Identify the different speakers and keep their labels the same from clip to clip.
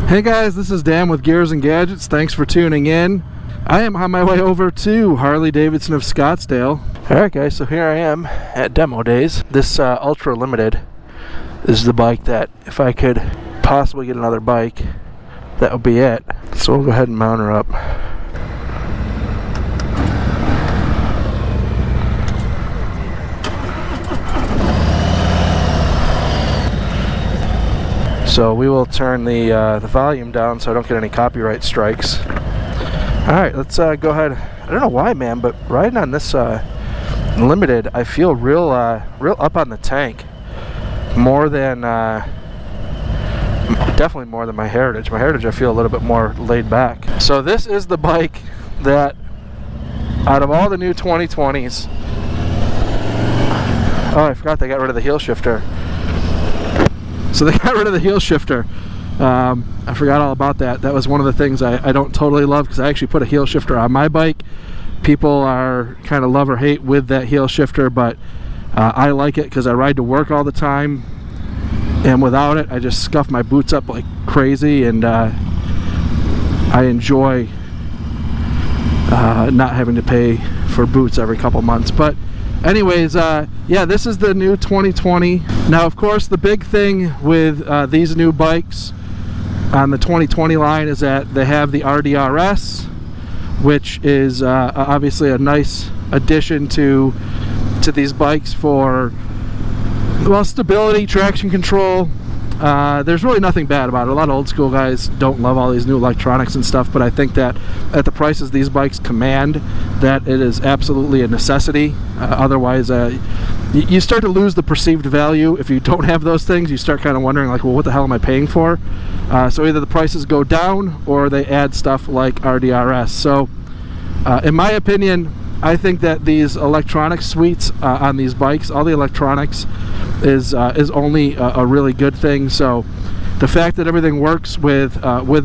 Speaker 1: Hey guys, this is Dan with Gears and Gadgets. Thanks for tuning in. I am on my way over to Harley Davidson of Scottsdale. Alright guys, so here I am at demo days. This Ultra Limited is the bike that if I could possibly get another bike, that would be it. So we'll go ahead and mount her up. So we will turn the volume down so I don't get any copyright strikes. Alright, let's go ahead. I don't know why, man, but riding on this Limited, I feel real up on the tank. More than, definitely more than my Heritage. My Heritage, I feel a little bit more laid back. So this is the bike that, out of all the new 2020s, oh, I forgot they got rid of the heel shifter. So they got rid of the heel shifter. I forgot all about that. That was one of the things I don't totally love, because I actually put a heel shifter on my bike. People are kind of love or hate with that heel shifter, but I like it because I ride to work all the time, and without it I just scuff my boots up like crazy, and I enjoy not having to pay for boots every couple months. But anyways, yeah, this is the new 2020. Now, of course, the big thing with these new bikes on the 2020 line is that they have the RDRS, which is obviously a nice addition to these bikes for, well, stability, traction control. There's really nothing bad about it. A lot of old school guys don't love all these new electronics and stuff, but I think that at the prices these bikes command, that it is absolutely a necessity. Otherwise, you start to lose the perceived value. If you don't have those things, you start kind of wondering, like, well, what the hell am I paying for? So either the prices go down or they add stuff like RDRS. So in my opinion, I think that these electronic suites on these bikes, all the electronics, is only a really good thing. So the fact that everything works with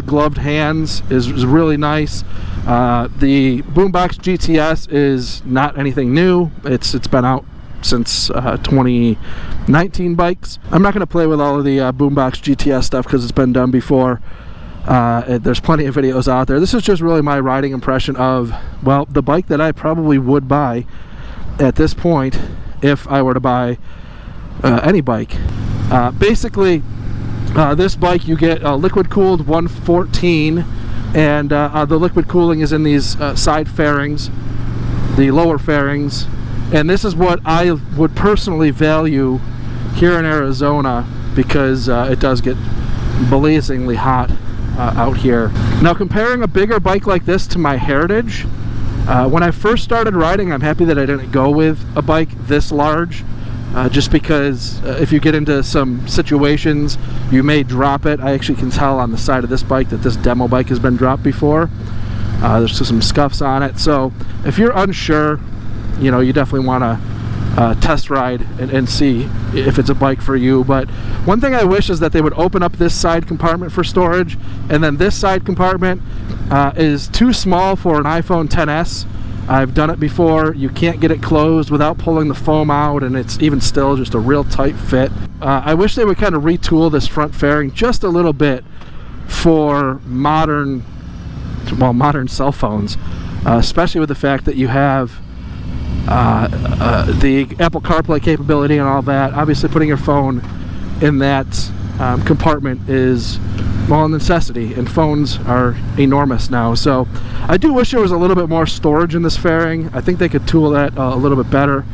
Speaker 1: gloved hands is really nice. The Boombox GTS is not anything new. It's been out since 2019 bikes. I'm not going to play with all of the Boombox GTS stuff because it's been done before. There's plenty of videos out there. This is just really my riding impression of, well, the bike that I probably would buy at this point if I were to buy any bike. Basically, this bike, you get liquid cooled 114, and the liquid cooling is in these side fairings, the lower fairings, and this is what I would personally value here in Arizona, because it does get blazingly hot out here. Now, comparing a bigger bike like this to my Heritage, when I first started riding, I'm happy that I didn't go with a bike this large, just because if you get into some situations, you may drop it. I actually can tell on the side of this bike that this demo bike has been dropped before. There's some scuffs on it. So if you're unsure, you know, you definitely want to test ride and see if it's a bike for you. But one thing I wish is that they would open up this side compartment for storage, and then this side compartment is too small for an iPhone XS. I've done it before. You can't get it closed without pulling the foam out, and it's even still just a real tight fit. I wish they would kind of retool this front fairing just a little bit for modern cell phones, especially with the fact that you have the Apple CarPlay capability and all that. Obviously, putting your phone in that compartment is, well, a necessity, and phones are enormous now. So I do wish there was a little bit more storage in this fairing. I think they could tool that a little bit better.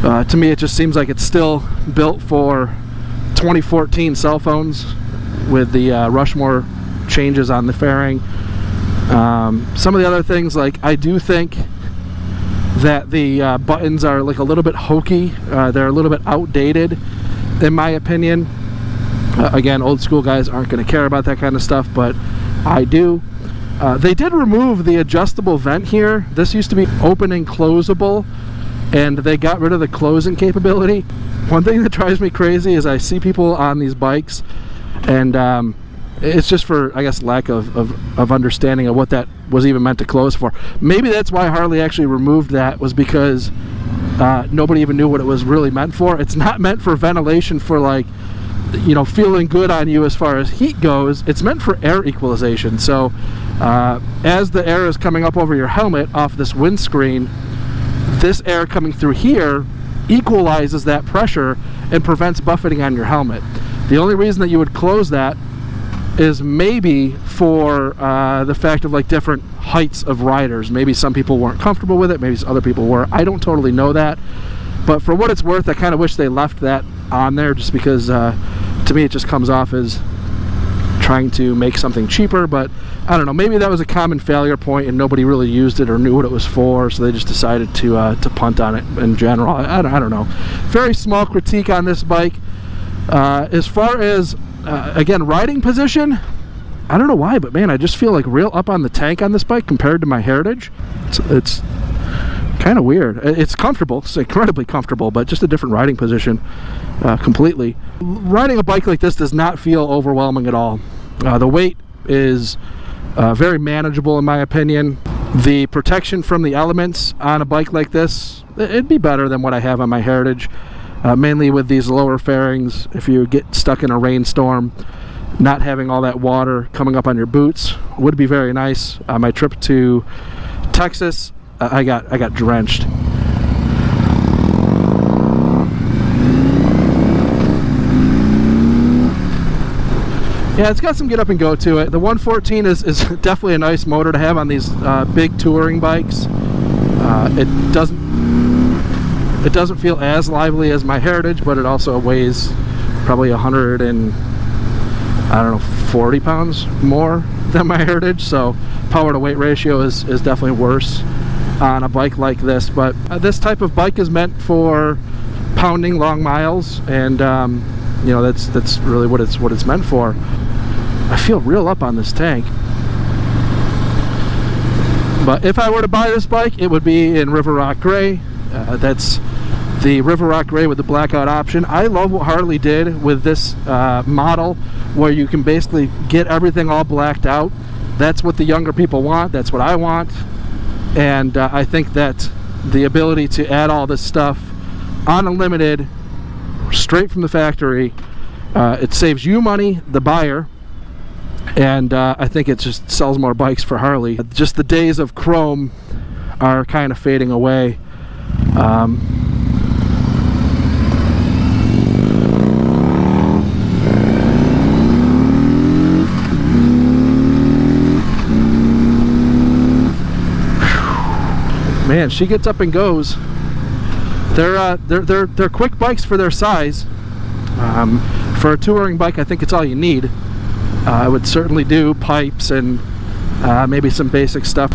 Speaker 1: To me, it just seems like it's still built for 2014 cell phones with the Rushmore changes on the fairing. Some of the other things, like, I do think that the buttons are like a little bit hokey. They're a little bit outdated, in my opinion. Again, old school guys aren't going to care about that kind of stuff, but I do. They did remove the adjustable vent here. This used to be open and closable, and they got rid of the closing capability. One thing that drives me crazy is I see people on these bikes, and it's just for, I guess, lack of understanding of what that was even meant to close for. Maybe that's why Harley actually removed that, was because nobody even knew what it was really meant for. It's not meant for ventilation for, like, you know, feeling good on you as far as heat goes. It's meant for air equalization. So as the air is coming up over your helmet off this windscreen, this air coming through here equalizes that pressure and prevents buffeting on your helmet. The only reason that you would close that is maybe for the fact of like different heights of riders. Maybe some people weren't comfortable with it, maybe other people were. I don't totally know that, but for what it's worth, I kind of wish they left that on there, just because to me it just comes off as trying to make something cheaper. But I don't know, maybe that was a common failure point and nobody really used it or knew what it was for, so they just decided to punt on it in general. I don't know. Very small critique on this bike. As far as again, riding position, I don't know why, but man, I just feel like real up on the tank on this bike compared to my Heritage. It's kind of weird. It's comfortable, it's incredibly comfortable, but just a different riding position completely. Riding a bike like this does not feel overwhelming at all. The weight is very manageable in my opinion. The protection from the elements on a bike like this, it'd be better than what I have on my Heritage. Mainly with these lower fairings, if you get stuck in a rainstorm, not having all that water coming up on your boots would be very nice. My trip to Texas, I got drenched. Yeah, it's got some get up and go to it. The 114 is definitely a nice motor to have on these big touring bikes. It doesn't feel as lively as my Heritage, but it also weighs probably 140 pounds more than my Heritage, so power to weight ratio is definitely worse on a bike like this. But this type of bike is meant for pounding long miles, and you know, that's really what it's meant for. I feel real up on this tank. But if I were to buy this bike, it would be in River Rock Gray. That's the River Rock Gray with the blackout option. I love what Harley did with this model, where you can basically get everything all blacked out. That's what the younger people want, that's what I want, and I think that the ability to add all this stuff on a limited, straight from the factory, it saves you money, the buyer, and I think it just sells more bikes for Harley. Just the days of chrome are kind of fading away. Man, she gets up and goes. They're quick bikes for their size. For a touring bike, I think it's all you need. I would certainly do pipes and maybe some basic stuff.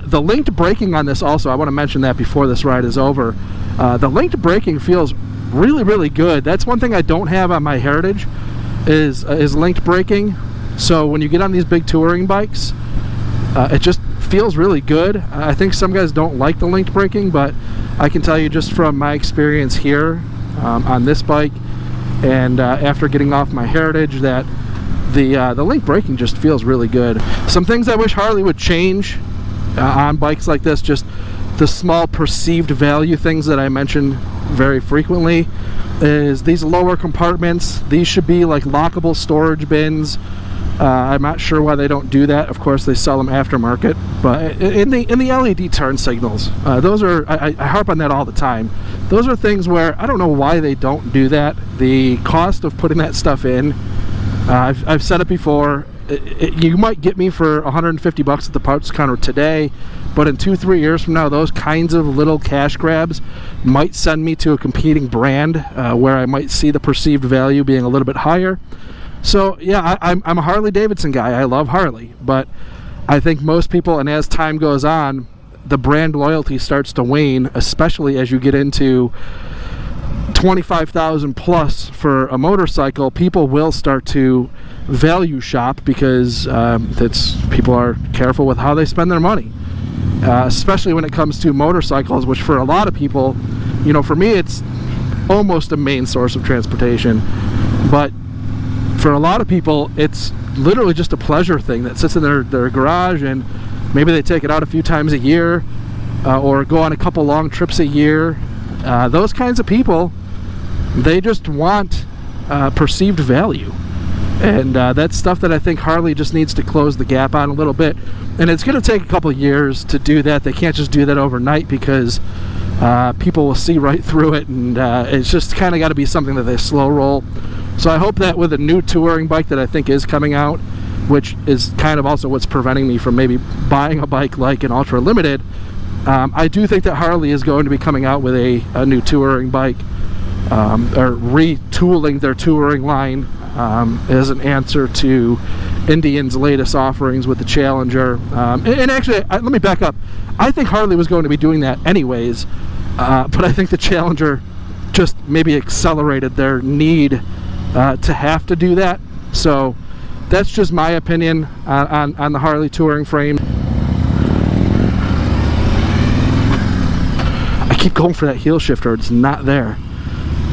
Speaker 1: The linked braking on this also, I want to mention that before this ride is over. The linked braking feels really good. That's one thing I don't have on my Heritage, is linked braking. So when you get on these big touring bikes, it just feels really good. I think some guys don't like the linked braking, but I can tell you just from my experience here on this bike and after getting off my Heritage, that the link braking just feels really good. Some things I wish Harley would change on bikes like this, just the small perceived value things that I mention very frequently, is these lower compartments. These should be like lockable storage bins. I'm not sure why they don't do that. Of course, they sell them aftermarket, but in the LED turn signals, those are, I harp on that all the time. Those are things where I don't know why they don't do that. The cost of putting that stuff in, I've said it before, you might get me for 150 bucks at the parts counter today, but in 2-3 years from now, those kinds of little cash grabs might send me to a competing brand where I might see the perceived value being a little bit higher. So yeah, I'm a Harley Davidson guy. I love Harley, but I think most people, and as time goes on, the brand loyalty starts to wane, especially as you get into 25,000 plus for a motorcycle. People will start to value shop because people are careful with how they spend their money, especially when it comes to motorcycles, which for a lot of people, you know, for me it's almost a main source of transportation, but for a lot of people it's literally just a pleasure thing that sits in their garage, and maybe they take it out a few times a year or go on a couple long trips a year. Those kinds of people, they just want perceived value. And that's stuff that I think Harley just needs to close the gap on a little bit. And it's going to take a couple of years to do that. They can't just do that overnight, because people will see right through it, and it's just kind of got to be something that they slow roll. So I hope that with a new touring bike that I think is coming out, which is kind of also what's preventing me from maybe buying a bike like an Ultra Limited, I do think that Harley is going to be coming out with a new touring bike, or retooling their touring line as an answer to Indian's latest offerings with the Challenger. And actually, let me back up. I think Harley was going to be doing that anyways, but I think the Challenger just maybe accelerated their need to have to do that. So that's just my opinion on the Harley touring frame. I keep going for that heel shifter. It's not there.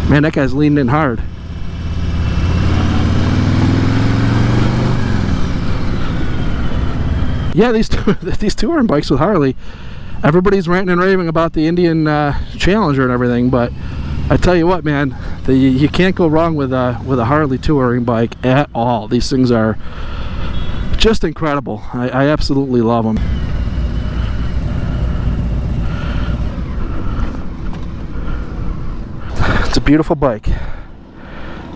Speaker 1: Man, that guy's leaning in hard. Yeah, these touring bikes with Harley, everybody's ranting and raving about the Indian Challenger and everything, but I tell you what, man, you can't go wrong with a Harley touring bike at all. These things are just incredible. I absolutely love them. It's a beautiful bike.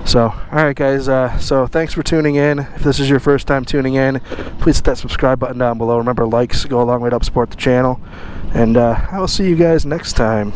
Speaker 1: So, alright guys, so thanks for tuning in. If this is your first time tuning in, please hit that subscribe button down below. Remember, likes go a long way to help support the channel. And I will see you guys next time.